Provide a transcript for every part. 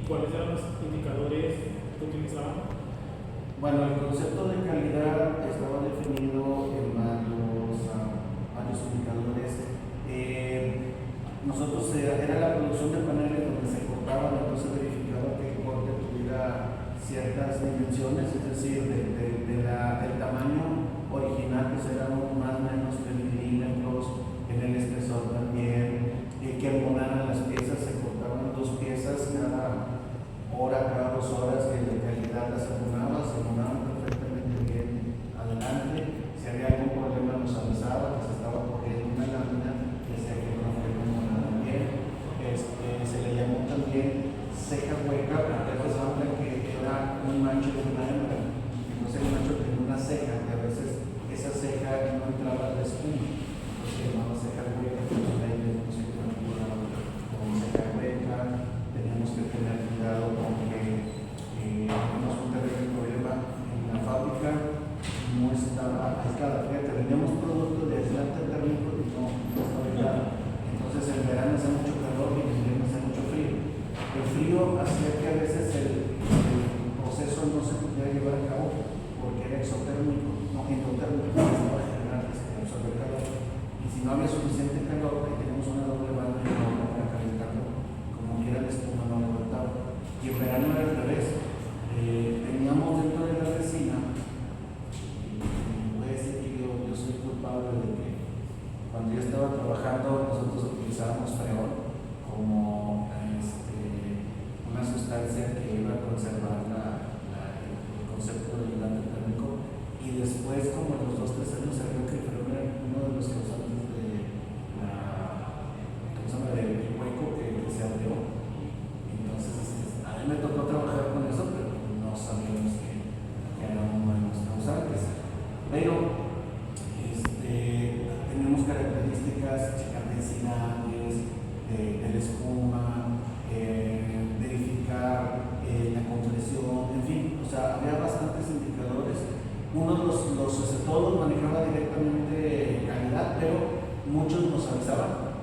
cuáles eran los indicadores que utilizaban? Bueno, el concepto de calidad estaba definido en varios indicadores. Nosotros era la producción de paneles donde se cortaban, entonces verificaba que el corte tuviera ciertas dimensiones, es decir, del tamaño original, que será más o menos 3 milímetros, en el espesor también, que abonaran las piezas, se cortaban 2 piezas cada hora, cada 2 horas, que de calidad las abonaban, se abonaban perfectamente bien adelante. Si había algún problema nos avisaba que se estaba corriendo una lámina, que decía que no fue como nada bien. Se le llamó también ceja hueca, porque se habla que era un macho de una hembra. Entonces el macho tenía una ceja, que a veces esa ceja no entraba de espuma, entonces se llamaba ceja hueca. Entonces ahí teníamos que tener cuidado con ceja hueca, teníamos que tener cuidado con que tuvimos un terrible problema en la fábrica, no estaba aislada. Fíjate, vendíamos productos de aislante térmico y no estaba aislado. Entonces en verano hace mucho calor y en invierno hace mucho frío. El frío hacía que a veces el proceso no se pudiera llevar a cabo porque era exotérmico, no endotérmico, estaba generando absorber calor. Y si no había suficiente calor, ahí teníamos una doble banda y no para calentarlo, como quiera la espuma no levantaba. Y en verano era al revés. Teníamos dentro de la resina, voy a decir que yo soy culpable de que cuando yo estaba trabajando nosotros utilizábamos freón como una sustancia que iba a conservar el concepto del aislante térmico, y después, como en los 2-3 años, se vio que el freón era uno de los causantes del hueco que se abrió. Entonces a mí me tocó trabajar con eso, pero no sabíamos que era uno de los causantes. Pero tenemos características, checar densidades de la espuma, verificar la compresión, en fin, o sea, había bastantes indicadores. Uno todos manejaba directamente calidad, pero muchos nos avisaban: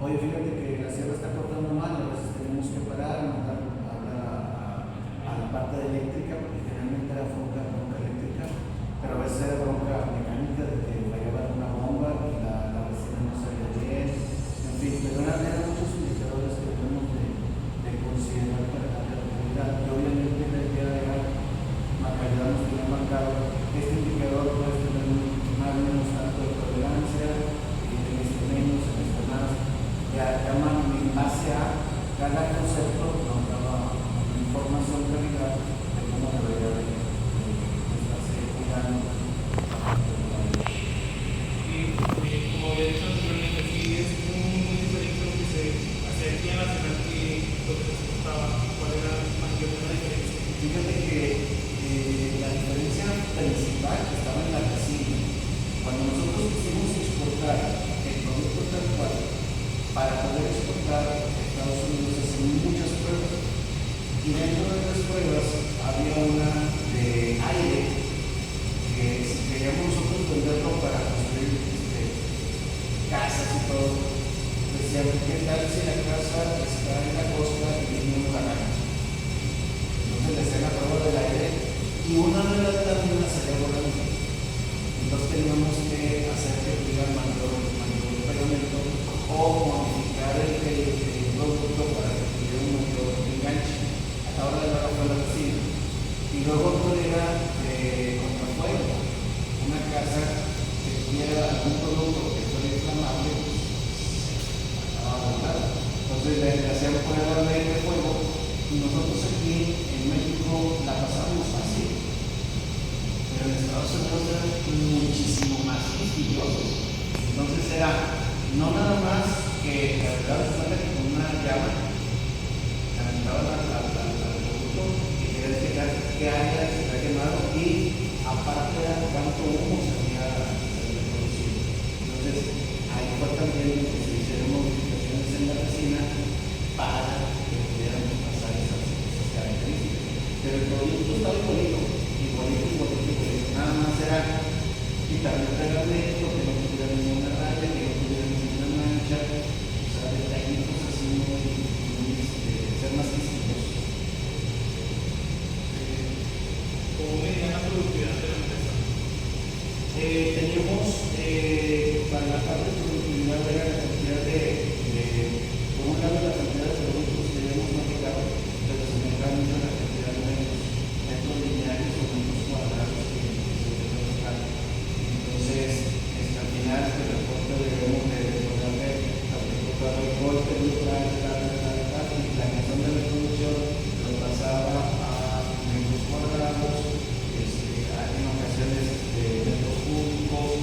oye, fíjate que la sierra está cortando mal, a veces tenemos que parar, mandar a la parte eléctrica, porque generalmente era bronca eléctrica, pero a veces era bronca mecánica, de que fallaba una bomba y la resina no salía bien, en fin, pero eran muchos indicadores que tenemos de considerar para la calidad. Y obviamente en el día de la calidad nos tiene marcado este indicador: puedes tener más o menos tanto de tolerancia, en este menos, en este más. Ya llaman en base a cada concepto, nos daba información de calidad de cómo debería de estarse cuidando. Y como había dicho anteriormente, sí es muy diferente lo que se hacía aquí en la ciudad y lo que se exportaba. ¿Cuál era la mayor diferencia? Fíjate que la diferencia principal estaba en la resina. Cuando nosotros quisimos exportar el producto tal cual, para poder exportar, Estados Unidos hacía muchas pruebas, y dentro de las pruebas había una de aire, que si queríamos nosotros venderlo para construir casas y todo, decían: ¿qué tal si la casa está en la costa y viene un huracán? Entonces le hacían la prueba del aire y una de las láminas salía volando. Entonces teníamos que hacer que tuviera mayor pegamento o modificar el producto para que tuviera un mayor enganche. A la hora de la fue la resina. Y luego otro era contrafuego. Una casa que tuviera algún producto que fuera inflamable, acababa de volar. Entonces le hacían pruebas de fuego, y nosotros aquí en México la pasamos fácil. Pero en Estados Unidos eran muchísimo más quisquillosos. Entonces era no nada más que la verdad se cuenta que con una llama calentaba el producto y quería checar qué área se había quemado, y aparte era cuánto humo se había producido. Entonces ahí fue también que se hicieron modificaciones en la resina para que pudieran pasar esas características. Pero el producto estaba igualito. Nada más era quitarle el pegamento, que no tuviera ninguna raya, que no tuviera ninguna mancha, o sea, detallitos así muy ser más quisquillosos. Teníamos para la parte de productividad era la cantidad por un lado la cantidad de productos que habíamos fabricado, pero simultáneamente la cantidad de metros lineales o metros cuadrados que se deben tocar. Entonces, al final del reporte debemos de poder ver el golpe de y la canción de la producción lo pasaba a metros cuadrados, en ocasiones metros cúbicos,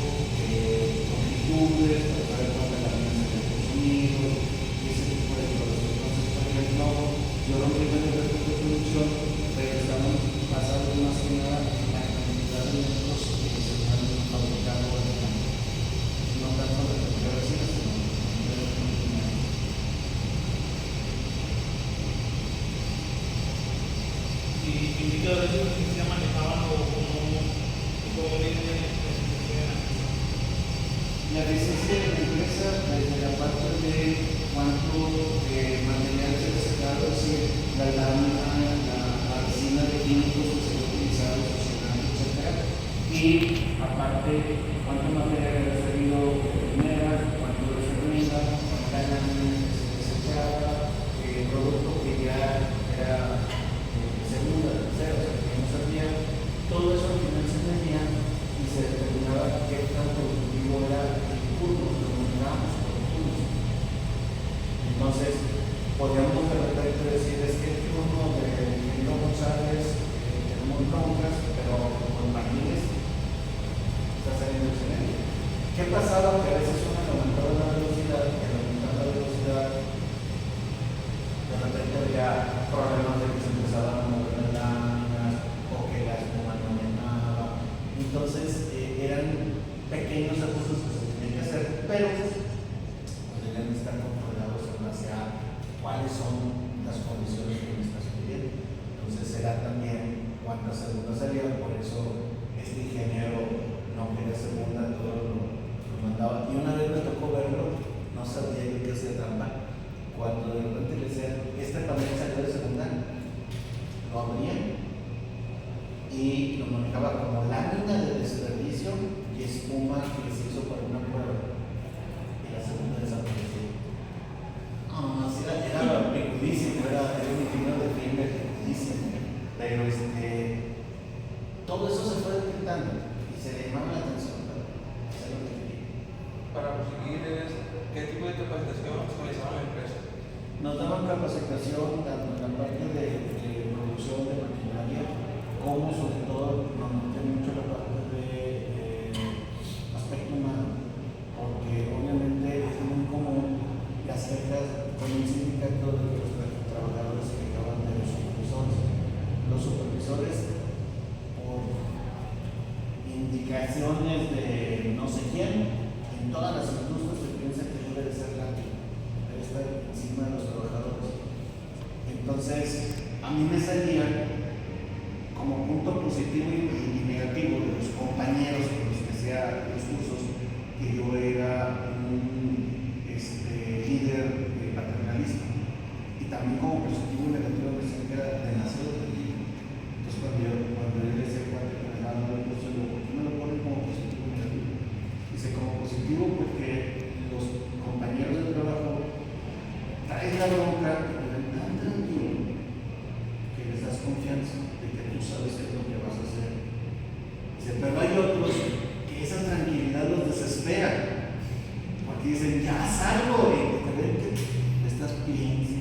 longitudes, para saber cuánta la masa de consumido, y ese tipo de cosas. Entonces, por ejemplo, yo rompí menos de producción, pero estaban basados más que nada en la cantidad de metros que se han fabricado al año. No tanto de la producción, sino de la producción. Y indicadores de eficiencia manejaban o como viene la eficiencia de la empresa desde la parte de cuánto material se reciclado, es decir, la lámina, la resina de químicos que se han utilizado, etc. Y aparte, cuánto material ha referido de primera, cuánto de segunda, cuánta lámina se desechaba, el producto que ya era segunda, tercera, o sea, que no servía, todo eso al final se medía y se determinaba qué tan productivo era el turno, lo nominábamos por turnos. Entonces, podíamos de repente decir, es que el turno de Miguel González tenemos broncas, pero con Martínez está saliendo excelente. ¿Qué pasaba? Que a veces uno aumentaba la velocidad, y al aumentar la velocidad, de repente había problemas de que se empezaban a mover las láminas o que la espuma no llenaba. Entonces eran pequeños ajustes que se tenían que hacer, pero pues deben estar controlados en base a cuáles son las condiciones que me estás pidiendo. Entonces era también cuántas segundas salían, por eso este ingeniero no quería segunda, todo lo mandaba. Y una vez me tocó verlo, no sabía yo que hacía trampa. Cuando de repente le decían, este también salió de segunda, lo abrían y lo manejaba como lámina de desperdicio y espuma que se hizo para una prueba. Y la segunda desapareció. No, sí, era picudísimo, era un ingeniero de firma picudísimo. Pero todo eso se fue detectando y se le llamaba la atención para hacer lo que quería. Para proseguir, ¿qué tipo de capacitación se realizaba en la empresa? Nos daban capacitación tanto en la parte de producción de maquinaria como sobre todo nos metía mucho la parte de aspecto humano, porque obviamente es muy común las reglas con un sindicato de los trabajadores que acaban de los supervisores. Los supervisores, por indicaciones de no sé quién, en todas las industrias se piensa que debe de ser la está encima de los trabajadores. Entonces, a mí me salía como punto positivo y negativo de los compañeros con los que hacía los cursos que yo era un líder paternalista. Y también como positivo y negativo me decían que era demasiado tranquilo. Entonces, cuando yo le decía cuál que me daba el curso, ¿por qué me lo ponen como positivo y negativo? Dice como positivo porque los compañeros de trabajo traes la bronca y te ven tan tranquilo que les das confianza de que tú sabes qué es lo que vas a hacer. Dice, pero hay otros que esa tranquilidad los desespera porque dicen, ya salgo y te ven que estás piense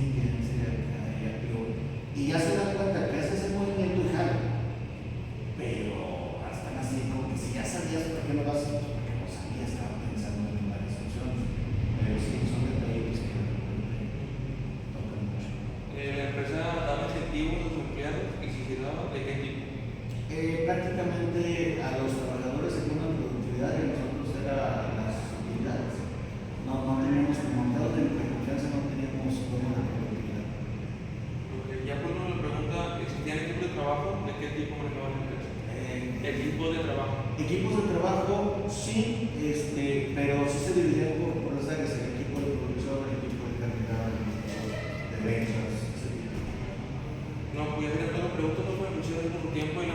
y ya se dan cuenta que haces ese movimiento y jala, pero están así como que si ya sabías por qué lo vas a hacer, porque no sabías, estaba pensando en las instrucciones, pero sí, son detalles que ¿La empresa daba incentivos a sus empleados y si se daba, de qué tipo? Prácticamente a los trabajadores en una productividad y a nosotros era las utilidades. No teníamos montado de confianza, no teníamos bono de productividad. Okay. Ya por una pregunta, ¿existían equipos de trabajo? ¿De qué tipo manejaba la empresa? Equipos de trabajo. Equipos de trabajo, sí, pero sí se dividían por las áreas, el equipo de producción, el equipo de calidad, de ventas, etc. No, voy a hacer otra pregunta, no me pusieron mucho tiempo y